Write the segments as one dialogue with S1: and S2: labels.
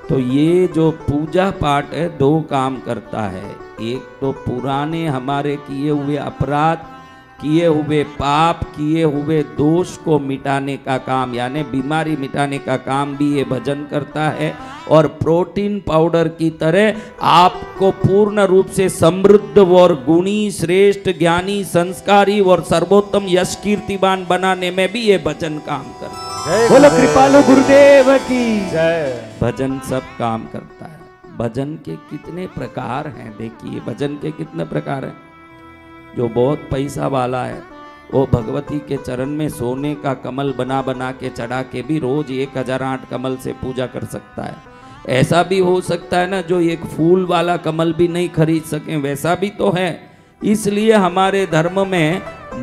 S1: तो ये जो पूजा पाठ है दो काम करता है। एक तो पुराने हमारे किए हुए अपराध, किए हुए पाप, किए हुए दोष को मिटाने का काम, यानी बीमारी मिटाने का काम भी ये भजन करता है। और प्रोटीन पाउडर की तरह आपको पूर्ण रूप से समृद्ध और गुणी, श्रेष्ठ, ज्ञानी, संस्कारी और सर्वोत्तम यश कीर्तिवान बनाने में भी ये भजन काम करता है।
S2: बोलो कृपालु गुरुदेव की जय।
S1: भजन सब काम करता है। भजन के कितने प्रकार हैं देखिए, भजन के कितने प्रकार हैं। जो बहुत पैसा वाला है वो भगवती के चरण में सोने का कमल बना बना के चढ़ा के भी रोज 1008 कमल से पूजा कर सकता है। ऐसा भी हो सकता है ना जो एक फूल वाला कमल भी नहीं खरीद सके, वैसा भी तो है। इसलिए हमारे धर्म में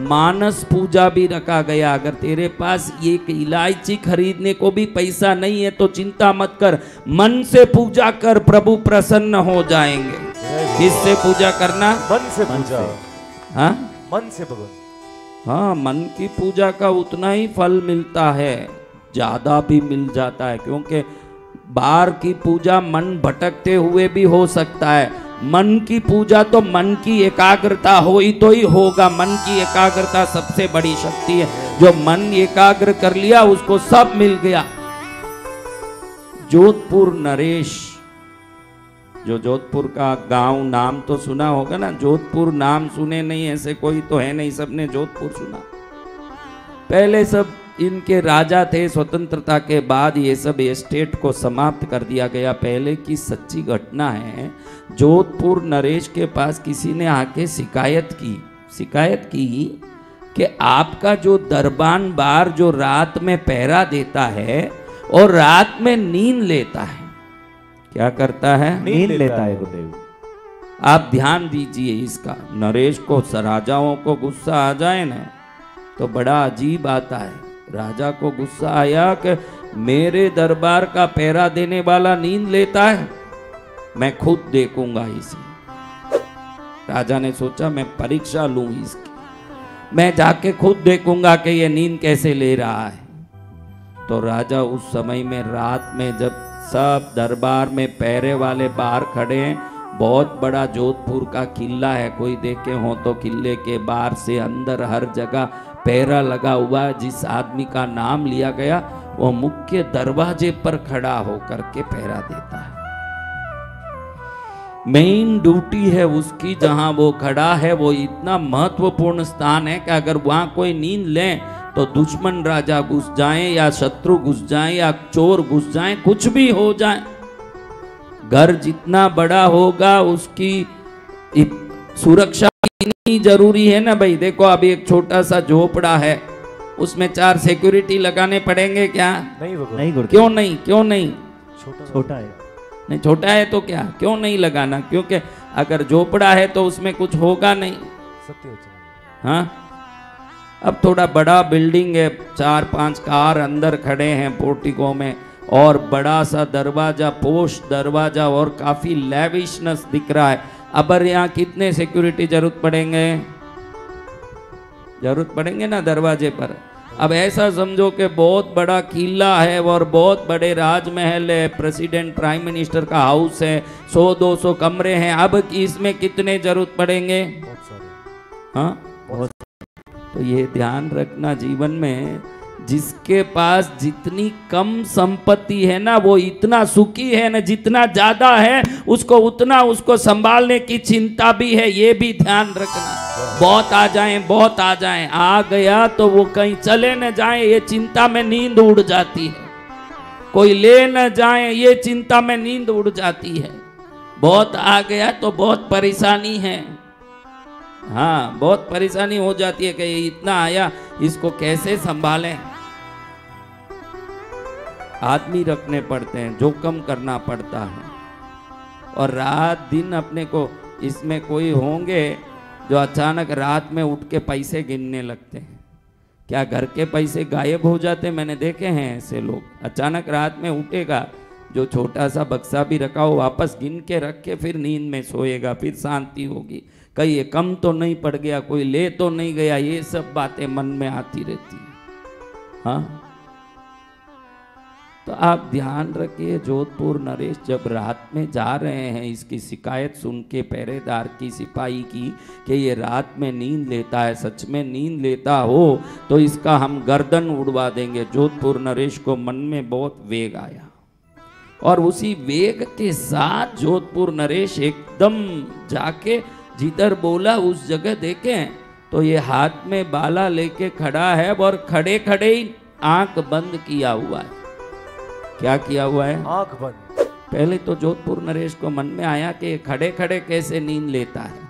S1: मानस पूजा भी रखा गया। अगर तेरे पास एक इलायची खरीदने को भी पैसा नहीं है तो चिंता मत कर, मन से पूजा कर, प्रभु प्रसन्न हो जाएंगे। किससे पूजा करना?
S2: मन से पूजा।
S1: हाँ,
S2: मन से भगवान।
S1: हाँ, मन की पूजा का उतना ही फल मिलता है, ज्यादा भी मिल जाता है। क्योंकि बाहर की पूजा मन भटकते हुए भी हो सकता है। मन की पूजा तो मन की एकाग्रता हो ही तो ही होगा। मन की एकाग्रता सबसे बड़ी शक्ति है। जो मन एकाग्र कर लिया उसको सब मिल गया। जोधपुर नरेश, जो जोधपुर का गांव नाम तो सुना होगा ना। जोधपुर नाम सुने नहीं ऐसे कोई तो है नहीं, सबने जोधपुर सुना। पहले सब इनके राजा थे, स्वतंत्रता के बाद ये सब एस्टेट को समाप्त कर दिया गया। पहले की सच्ची घटना है। जोधपुर नरेश के पास किसी ने आके शिकायत की कि आपका जो दरबान बार जो रात में पहरा देता है और रात में नींद लेता है। क्या करता है?
S2: नींद लेता है गुरुदेव।
S1: आप ध्यान दीजिए इसका। नरेश को, राजाओं को गुस्सा आ जाए ना तो बड़ा अजीब आता है। राजा को गुस्सा आया कि मेरे दरबार का पहरा देने वाला नींद लेता है, मैं खुद देखूंगा इसे। राजा ने सोचा मैं परीक्षा लूं इसकी, मैं जाके खुद देखूंगा कि ये नींद कैसे ले रहा है। तो राजा उस समय में रात में जब सब दरबार में पहरे वाले बाहर खड़े हैं, बहुत बड़ा जोधपुर का किला है, कोई देखे हो तो किले के बाहर से अंदर हर जगह पहरा लगा हुआ है। जिस आदमी का नाम लिया गया वो मुख्य दरवाजे पर खड़ा होकर के पहरा देता है। मेन ड्यूटी है उसकी, जहां वो खड़ा है वो इतना महत्वपूर्ण स्थान है कि अगर वहां कोई नींद ले तो दुश्मन राजा घुस जाए या शत्रु घुस जाए या चोर घुस जाए, कुछ भी हो जाए। घर जितना बड़ा होगा उसकी सुरक्षा इतनी जरूरी है ना भाई। देखो अभी एक छोटा सा झोपड़ा है, उसमें 4 सिक्योरिटी लगाने पड़ेंगे क्या?
S2: नहीं
S1: गुरुदेव। क्यों नहीं? क्यों नहीं?
S2: छोटा है।
S1: नहीं, छोटा है तो क्या, क्यों नहीं लगाना? क्योंकि अगर झोपड़ा है तो उसमें कुछ होगा नहीं। हाँ, अब थोड़ा बड़ा बिल्डिंग है, 4-5 कार अंदर खड़े हैं पोर्टिको में, और बड़ा सा दरवाजा, पोस्ट दरवाजा, और काफी लेविशनेस दिख रहा है। अब यहाँ कितने सिक्योरिटी जरूरत पड़ेंगे ना दरवाजे पर। अब ऐसा समझो कि बहुत बड़ा किला है और बहुत बड़े राजमहल है, प्रेसिडेंट प्राइम मिनिस्टर का हाउस है, 100-200 कमरे हैं। अब इसमें कितने जरूरत पड़ेंगे? हाँ, बहुत। तो ये ध्यान रखना जीवन में, जिसके पास जितनी कम संपत्ति है ना वो इतना सुखी है ना, जितना ज्यादा है उसको उतना उसको संभालने की चिंता भी है। ये भी ध्यान रखना। बहुत आ जाएं, आ गया तो वो कहीं चले न जाएं, ये चिंता में नींद उड़ जाती है। कोई ले न जाए, ये चिंता में नींद उड़ जाती है। बहुत आ गया तो बहुत परेशानी है। हाँ, बहुत परेशानी हो जाती है कि ये इतना आया, इसको कैसे संभालें। आदमी रखने पड़ते हैं, जोखम करना पड़ता है। और रात दिन अपने को, इसमें कोई होंगे जो अचानक रात में उठ के पैसे गिनने लगते हैं। क्या घर के पैसे गायब हो जाते? मैंने देखे हैं ऐसे लोग। अचानक रात में उठेगा, जो छोटा सा बक्सा भी रखा हो वापस गिन के रख के फिर नींद में सोएगा, फिर शांति होगी। कहीं ये कम तो नहीं पड़ गया, कोई ले तो नहीं गया, ये सब बातें मन में आती रहती है। हाँ, तो आप ध्यान रखिए, जोधपुर नरेश जब रात में जा रहे हैं, इसकी शिकायत सुन के पहरेदार की, सिपाही की, कि ये रात में नींद लेता है, सच में नींद लेता हो तो इसका हम गर्दन उड़वा देंगे। जोधपुर नरेश को मन में बहुत वेग आया और उसी वेग के साथ जोधपुर नरेश एकदम जाके जिधर बोला उस जगह देखें तो ये हाथ में बाला लेके खड़ा है और खड़े खड़े ही आंख बंद किया हुआ है। क्या किया हुआ है?
S2: आंख बंद।
S1: पहले तो जोधपुर नरेश को मन में आया कि खड़े खड़े कैसे नींद लेता है।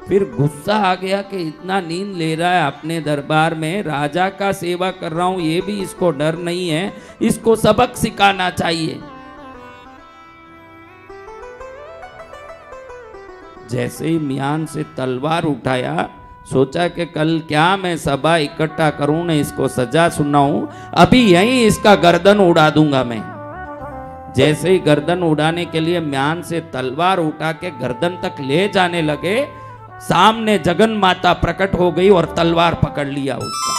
S1: फिर गुस्सा आ गया कि इतना नींद ले रहा है अपने दरबार में, राजा का सेवा कर रहा हूं, ये भी इसको डर नहीं है, इसको सबक सिखाना चाहिए। जैसे ही म्यान से तलवार उठाया, सोचा कि कल क्या मैं सभा इकट्ठा करूं न इसको सजा सुनाऊं, अभी यहीं इसका गर्दन उड़ा दूंगा मैं। जैसे ही गर्दन उड़ाने के लिए म्यान से तलवार उठा के गर्दन तक ले जाने लगे, सामने जगन माता प्रकट हो गई और तलवार पकड़ लिया उसका।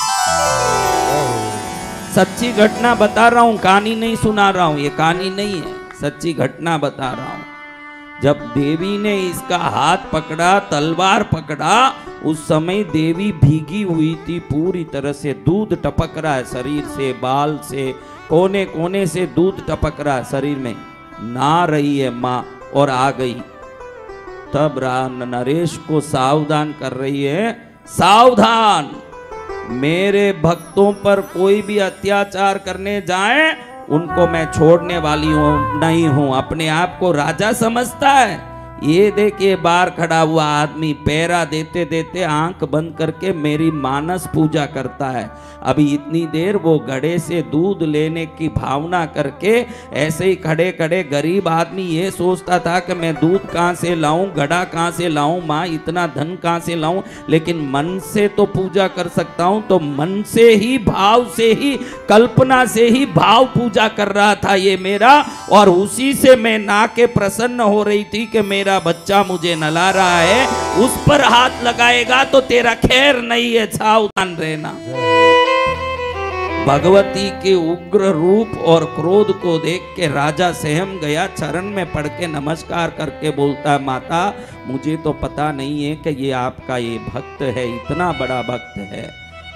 S1: सच्ची घटना बता रहा हूं, कहानी नहीं सुना रहा हूं, ये कहानी नहीं है, सच्ची घटना बता रहा हूं। जब देवी ने इसका हाथ पकड़ा, तलवार पकड़ा, उस समय देवी भीगी हुई थी पूरी तरह से, दूध टपक रहा है शरीर से, बाल से, कोने कोने से दूध टपक रहा है शरीर में। ना रही है माँ और आ गई। तब नरेश को सावधान कर रही है, सावधान, मेरे भक्तों पर कोई भी अत्याचार करने जाए उनको मैं छोड़ने वाली हूं नहीं हूं। अपने आप को राजा समझता है। ये देखिए बाहर खड़ा हुआ आदमी पैरा देते देते आंख बंद करके मेरी मानस पूजा करता है। अभी इतनी देर वो घड़े से दूध लेने की भावना करके ऐसे ही खड़े खड़े गरीब आदमी ये सोचता था कि मैं दूध कहाँ से लाऊं, घड़ा कहाँ से लाऊं, माँ इतना धन कहाँ से लाऊं, लेकिन मन से तो पूजा कर सकता हूं। तो मन से ही, भाव से ही, कल्पना से ही भाव पूजा कर रहा था ये मेरा, और उसी से मैं ना के प्रसन्न हो रही थी कि मेरा बच्चा मुझे नला रहा है, उस पर हाथ लगाएगा तो तेरा खैर नहीं है, सावधान रहना। भगवती के उग्र रूप और क्रोध को देख के राजा सहम गया, चरण में पड़ के नमस्कार करके बोलता है, माता मुझे तो पता नहीं है कि ये आपका ये भक्त है, इतना बड़ा भक्त है।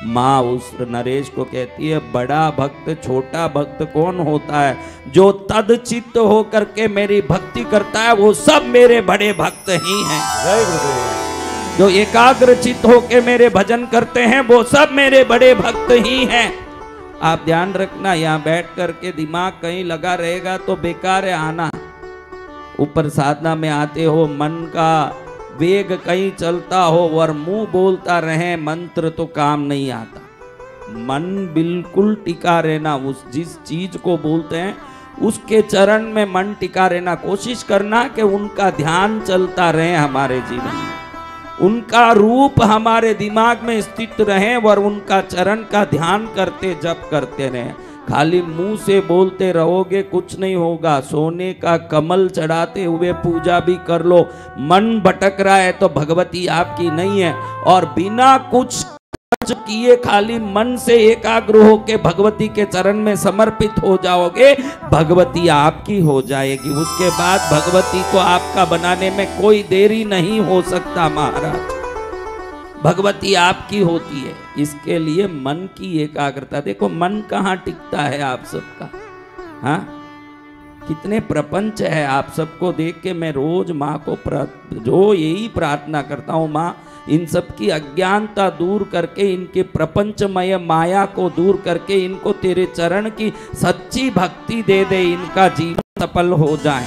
S1: माँ उस नरेश को कहती है, बड़ा भक्त छोटा भक्त कौन होता है? जो तदचित्त हो करके मेरी भक्ति करता है वो सब मेरे बड़े भक्त ही हैं।
S2: जय गुरुदेव।
S1: जो एकाग्र चित्त होके मेरे भजन करते हैं वो सब मेरे बड़े भक्त ही हैं। आप ध्यान रखना, यहाँ बैठ करके दिमाग कहीं लगा रहेगा तो बेकार है आना। ऊपर साधना में आते हो, मन का वेग कहीं चलता हो और मुंह बोलता रहे मंत्र तो काम नहीं आता। मन बिल्कुल टिका रहना, उस जिस चीज को बोलते हैं उसके चरण में मन टिका रहना। कोशिश करना कि उनका ध्यान चलता रहे हमारे जीवन में, उनका रूप हमारे दिमाग में स्थित रहे और उनका चरण का ध्यान करते जप करते रहे। खाली मुंह से बोलते रहोगे कुछ नहीं होगा। सोने का कमल चढ़ाते हुए पूजा भी कर लो, मन भटक रहा है तो भगवती आपकी नहीं है। और बिना कुछ किए खाली मन से एकाग्र होके भगवती के चरण में समर्पित हो जाओगे, भगवती आपकी हो जाएगी। उसके बाद भगवती को आपका बनाने में कोई देरी नहीं हो सकता महाराज, भगवती आपकी होती है। इसके लिए मन की एकाग्रता। देखो मन कहाँ टिकता है आप सबका, हाँ कितने प्रपंच है। आप सबको देख के मैं रोज माँ को जो यही प्रार्थना करता हूँ, माँ इन सब की अज्ञानता दूर करके, इनके प्रपंचमय माया को दूर करके इनको तेरे चरण की सच्ची भक्ति दे दे, इनका जीवन सफल हो जाए।